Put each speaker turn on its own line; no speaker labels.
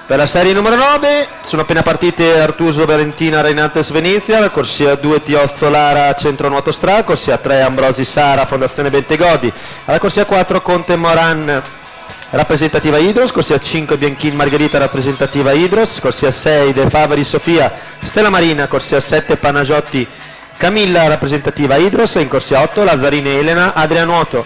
Per la serie numero 9 sono appena partite Artuso Valentina Reinates Venezia, corsia 2 Tiozzo Lara Centro Nuoto Stra, corsia 3 Ambrosi Sara Fondazione Bentegodi, alla corsia 4 Conte Moran rappresentativa Idros, corsia 5 Bianchin Margherita rappresentativa Idros, corsia 6 De Faveri Sofia Stella Marina, corsia 7 Panagiotti Camilla rappresentativa Idros e in corsia 8 Lazzarini Elena Adria Nuoto.